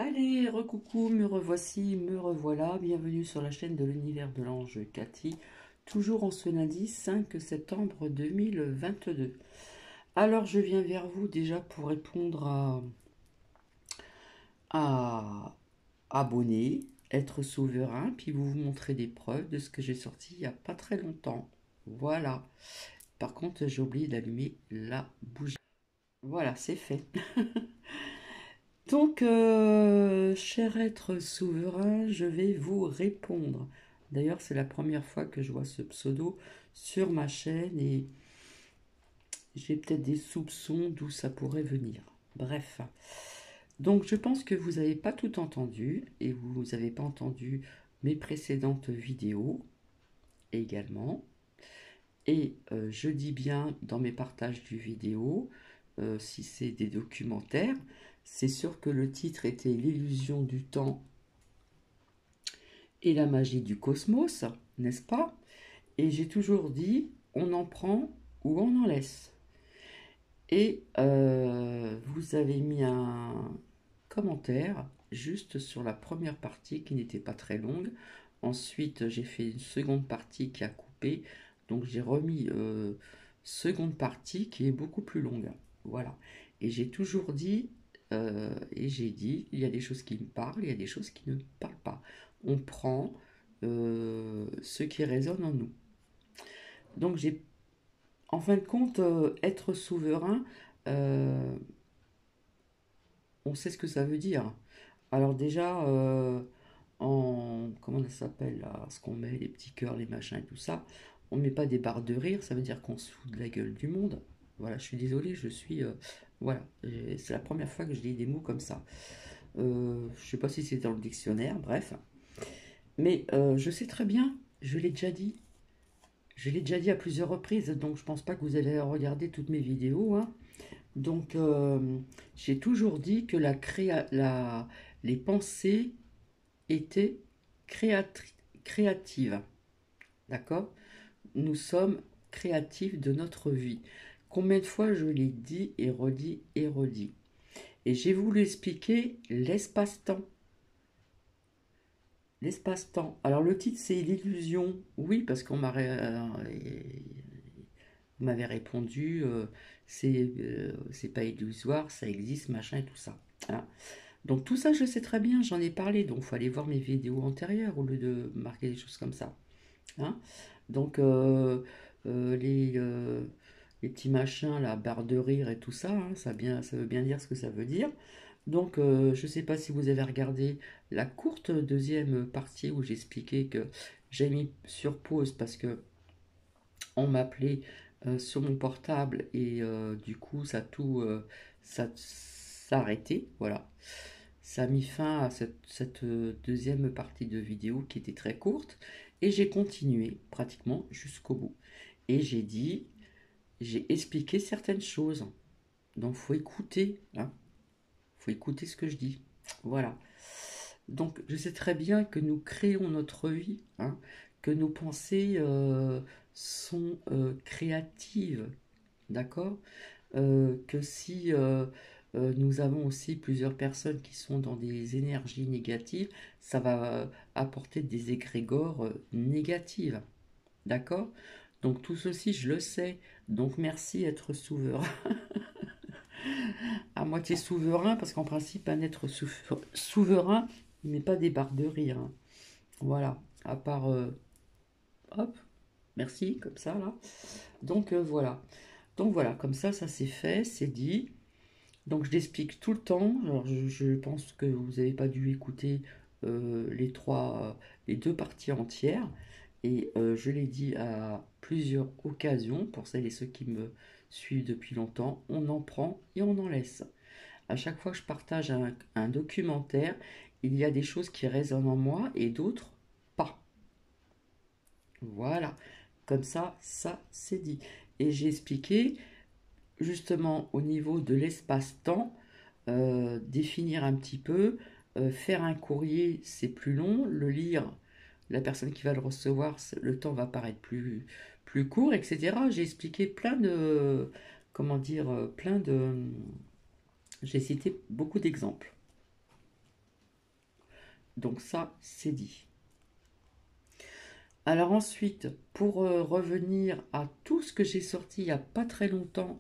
Allez, recoucou, me revoici, me revoilà. Bienvenue sur la chaîne de l'univers de l'ange Cathy, toujours en ce lundi 5 septembre 2022. Alors, je viens vers vous déjà pour répondre à abonner, être souverain, puis vous montrer des preuves de ce que j'ai sorti il n'y a pas très longtemps. Voilà. Par contre, j'ai oublié d'allumer la bougie. Voilà, c'est fait. Donc, cher être souverain, je vais vous répondre. D'ailleurs, c'est la première fois que je vois ce pseudo sur ma chaîne et j'ai peut-être des soupçons d'où ça pourrait venir. Bref. Donc, je pense que vous n'avez pas tout entendu et vous n'avez pas entendu mes précédentes vidéos également. Et je dis bien dans mes partages du vidéo, si c'est des documentaires, c'est sûr que le titre était L'illusion du temps et la magie du cosmos, n'est-ce pas? Et j'ai toujours dit, on en prend ou on en laisse. Et vous avez mis un commentaire juste sur la première partie qui n'était pas très longue. Ensuite, j'ai fait une seconde partie qui a coupé. Donc j'ai remis seconde partie qui est beaucoup plus longue. Voilà. Et j'ai toujours dit, et j'ai dit, il y a des choses qui me parlent, il y a des choses qui ne me parlent pas. On prend ce qui résonne en nous. Donc j'ai, en fin de compte, être souverain, euh, on sait ce que ça veut dire. Alors déjà, comment ça s'appelle là, ce qu'on met, les petits cœurs, les machins et tout ça, on ne met pas des barres de rire, ça veut dire qu'on se fout de la gueule du monde. Voilà, je suis désolé, je suis... voilà, c'est la première fois que je dis des mots comme ça. Je sais pas si c'est dans le dictionnaire, bref. Mais je sais très bien, je l'ai déjà dit. Je l'ai déjà dit à plusieurs reprises, donc je pense pas que vous allez regarder toutes mes vidéos, hein. Donc, j'ai toujours dit que les pensées étaient créatives. D'accord? Nous sommes créatifs de notre vie. Combien de fois je l'ai dit et redit et redit. Et j'ai voulu expliquer l'espace-temps. L'espace-temps. Alors le titre c'est l'illusion. Oui, parce qu'on m'avait répondu, c'est pas illusoire, ça existe, machin et tout ça. Hein. Donc tout ça, je sais très bien, j'en ai parlé, donc il faut aller voir mes vidéos antérieures au lieu de marquer des choses comme ça. Hein. Donc euh, les, euh, les petits machins, la barre de rire et tout ça, hein, ça veut bien dire ce que ça veut dire. Donc je ne sais pas si vous avez regardé la courte deuxième partie où j'expliquais que j'ai mis sur pause parce que on m'appelait sur mon portable et du coup ça a arrêté, voilà. Ça a mis fin à cette deuxième partie de vidéo qui était très courte et j'ai continué pratiquement jusqu'au bout. Et j'ai expliqué certaines choses. Donc faut écouter, hein. Faut écouter ce que je dis. Voilà. Donc je sais très bien que nous créons notre vie, hein, que nos pensées sont créatives, d'accord? Que si nous avons aussi plusieurs personnes qui sont dans des énergies négatives, ça va apporter des égrégores négatives, d'accord? Donc tout ceci, je le sais. Donc merci être souverain, à moitié souverain, parce qu'en principe, un être souverain, il met pas des barres de rire, hein. Voilà, à part, hop, merci, comme ça, là. Donc voilà. Donc voilà, comme ça c'est fait, c'est dit. Donc je l'explique tout le temps. Alors je pense que vous n'avez pas dû écouter les deux parties entières. Et je l'ai dit à plusieurs occasions, pour celles et ceux qui me suivent depuis longtemps, on en prend et on en laisse. À chaque fois que je partage un documentaire, il y a des choses qui résonnent en moi et d'autres pas. Voilà, comme ça c'est dit. Et j'ai expliqué justement au niveau de l'espace-temps, définir un petit peu, faire un courrier c'est plus long, le lire, la personne qui va le recevoir, le temps va paraître plus court, etc. J'ai expliqué plein de, comment dire, j'ai cité beaucoup d'exemples. Donc ça, c'est dit. Alors ensuite, pour revenir à tout ce que j'ai sorti il n'y a pas très longtemps,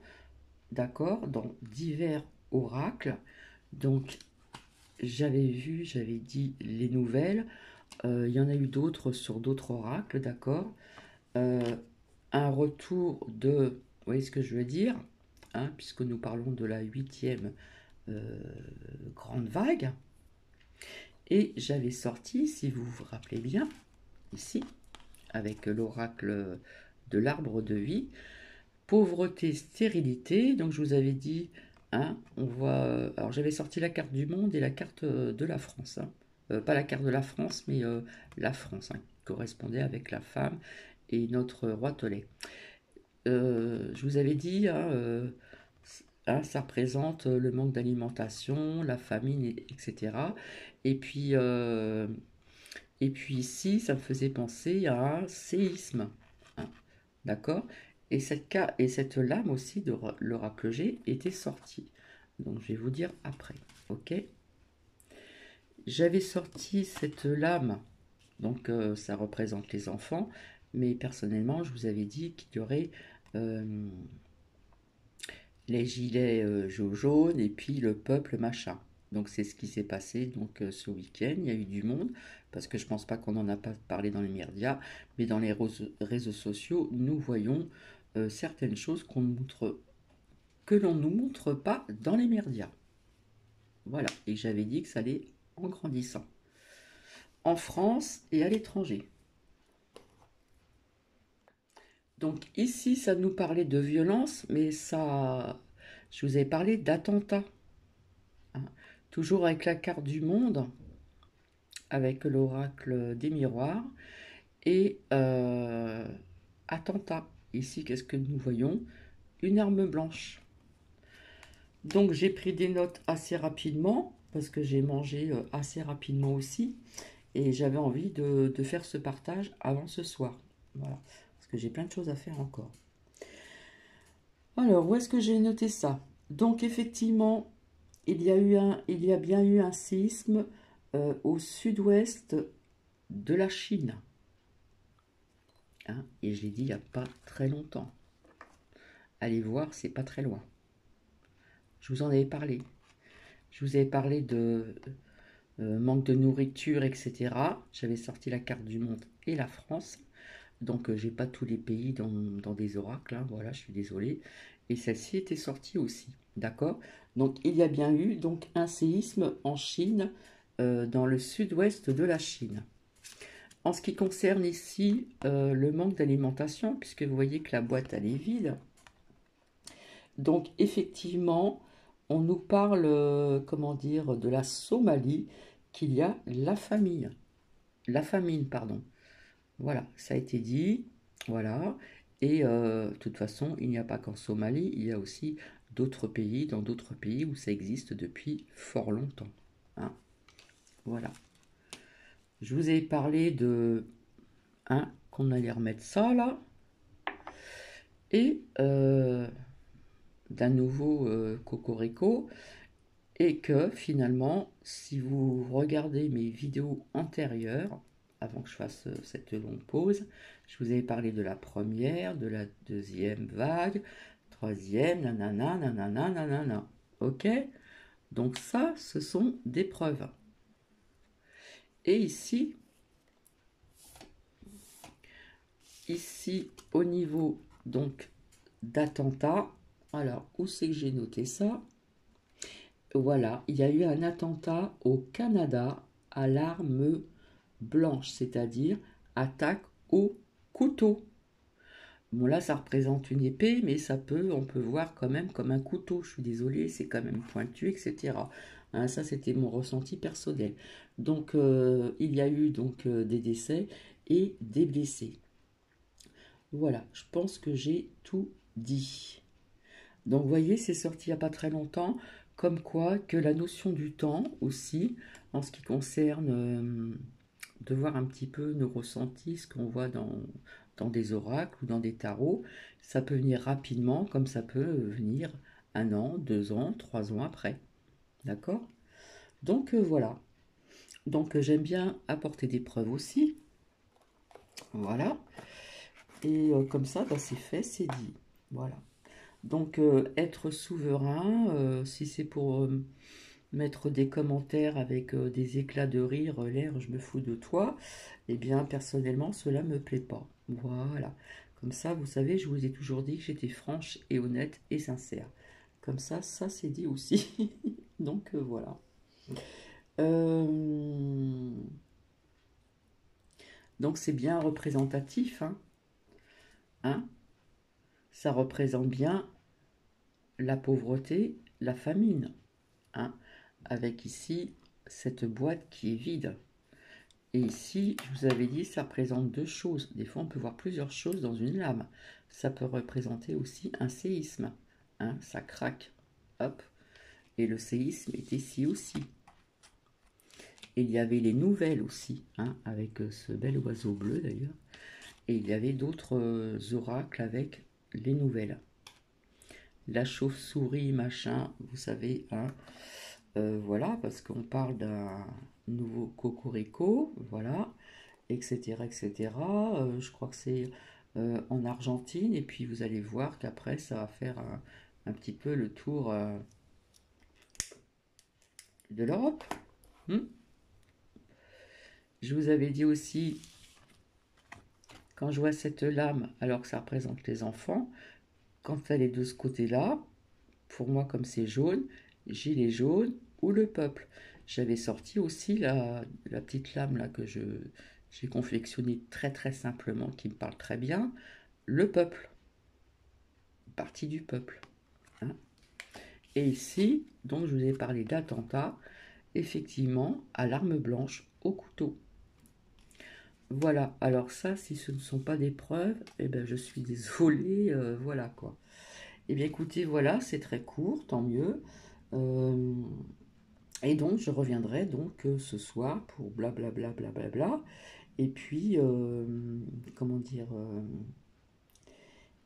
d'accord, dans divers oracles, donc j'avais dit les nouvelles, il y en a eu d'autres sur d'autres oracles, d'accord, un retour de, vous voyez ce que je veux dire, hein, puisque nous parlons de la 8e grande vague, et j'avais sorti, si vous vous rappelez bien, ici, avec l'oracle de l'arbre de vie, pauvreté, stérilité. Donc je vous avais dit, hein, on voit. Alors j'avais sorti la carte du monde et la carte de la France. Hein. Pas la carte de la France, mais la France, hein, qui correspondait avec la femme et notre roi Tollet. Je vous avais dit, hein, ça représente le manque d'alimentation, la famine, etc. Et puis, ici, ça me faisait penser à un séisme. Hein, d'accord. Et cette lame aussi de l'oracle G était sortie. Donc je vais vous dire après. Ok. J'avais sorti cette lame. Donc ça représente les enfants. Mais personnellement, je vous avais dit qu'il y aurait les gilets jaunes et puis le peuple machin. Donc c'est ce qui s'est passé donc ce week-end. Il y a eu du monde parce que je pense pas qu'on en a pas parlé dans les médias, mais dans les réseaux sociaux, nous voyons certaines choses que l'on ne nous montre pas dans les médias. Voilà. Et j'avais dit que ça allait en grandissant, en France et à l'étranger. Donc ici, ça nous parlait de violence, mais ça, je vous avais parlé d'attentats. Hein. Toujours avec la carte du monde, avec l'oracle des miroirs, et attentat. Ici, qu'est-ce que nous voyons? Une arme blanche. Donc j'ai pris des notes assez rapidement, parce que j'ai mangé assez rapidement aussi, et j'avais envie de faire ce partage avant ce soir. Voilà, parce que j'ai plein de choses à faire encore. Alors, où est-ce que j'ai noté ça? Donc effectivement, il y a bien eu un séisme au sud-ouest de la Chine. Hein, et je l'ai dit il n'y a pas très longtemps. Allez voir, c'est pas très loin. Je vous en avais parlé. Je vous avais parlé de manque de nourriture, etc. J'avais sorti la carte du monde et la France. Donc j'ai pas tous les pays dans des oracles. Hein, voilà, je suis désolée. Et celle-ci était sortie aussi. D'accord. Donc il y a bien eu donc un séisme en Chine, dans le sud-ouest de la Chine. En ce qui concerne ici le manque d'alimentation, puisque vous voyez que la boîte elle est vide. Donc effectivement, on nous parle, comment dire, de la Somalie, qu'il y a la famine. La famine, pardon. Voilà, ça a été dit. Voilà. Et de toute façon, il n'y a pas qu'en Somalie, il y a aussi d'autres pays, dans d'autres pays où ça existe depuis fort longtemps. Hein. Voilà. Je vous ai parlé de... Hein, qu'on allait remettre ça là. Et d'un nouveau cocorico. Et que finalement, si vous regardez mes vidéos antérieures, avant que je fasse cette longue pause, je vous avais parlé de la première, de la deuxième vague, troisième, nanana, nanana, nanana. Ok? Donc ça, ce sont des preuves. Et ici, au niveau donc d'attentat, alors où c'est que j'ai noté ça? Voilà, il y a eu un attentat au Canada à l'arme blanche, c'est-à-dire attaque au couteau. Bon là, ça représente une épée, mais on peut voir quand même comme un couteau. Je suis désolée, c'est quand même pointu, etc. Hein, ça, c'était mon ressenti personnel. Donc, il y a eu donc des décès et des blessés. Voilà, je pense que j'ai tout dit. Donc, vous voyez, c'est sorti il n'y a pas très longtemps, comme quoi que la notion du temps aussi, en ce qui concerne de voir un petit peu nos ressentis, ce qu'on voit dans des oracles ou dans des tarots, ça peut venir rapidement, comme ça peut venir 1 an, 2 ans, 3 ans après. D'accord? Donc voilà. Donc j'aime bien apporter des preuves aussi. Voilà. Et comme ça, bah, c'est fait, c'est dit. Voilà. Donc être souverain, si c'est pour mettre des commentaires avec des éclats de rire, l'air je me fous de toi, eh bien personnellement cela me plaît pas. Voilà. Comme ça, vous savez, je vous ai toujours dit que j'étais franche et honnête et sincère. Comme ça c'est dit aussi. Donc voilà. Euh, Donc c'est bien représentatif, hein, hein. Ça représente bien la pauvreté, la famine, hein, avec ici cette boîte qui est vide. Et ici, je vous avais dit, ça représente deux choses. Des fois, on peut voir plusieurs choses dans une lame. Ça peut représenter aussi un séisme, hein, ça craque, hop. Et le séisme est ici aussi. Et il y avait les nouvelles aussi, hein, avec ce bel oiseau bleu d'ailleurs. Et il y avait d'autres oracles avec les nouvelles. La chauve-souris, machin, vous savez, hein, voilà, parce qu'on parle d'un nouveau cocorico, voilà, etc., etc. Je crois que c'est en Argentine, et puis vous allez voir qu'après, ça va faire un petit peu le tour de l'Europe. Hmm. Je vous avais dit aussi, quand je vois cette lame, alors que ça représente les enfants, quand elle est de ce côté-là, pour moi, comme c'est jaune, gilet jaune ou le peuple. J'avais sorti aussi la petite lame là que j'ai confectionnée très très simplement, qui me parle très bien, le peuple, partie du peuple, hein. Et ici, donc je vous ai parlé d'attentat, effectivement, à l'arme blanche, au couteau. Voilà, alors ça, si ce ne sont pas des preuves, eh ben je suis désolée, voilà quoi. Eh bien écoutez, voilà, c'est très court, tant mieux. Euh, et donc je reviendrai donc ce soir pour blablabla blablabla. Et puis comment dire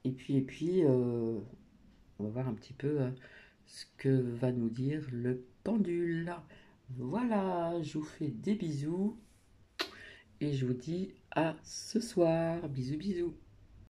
on va voir un petit peu ce que va nous dire le pendule. Voilà, je vous fais des bisous et je vous dis à ce soir. Bisous bisous.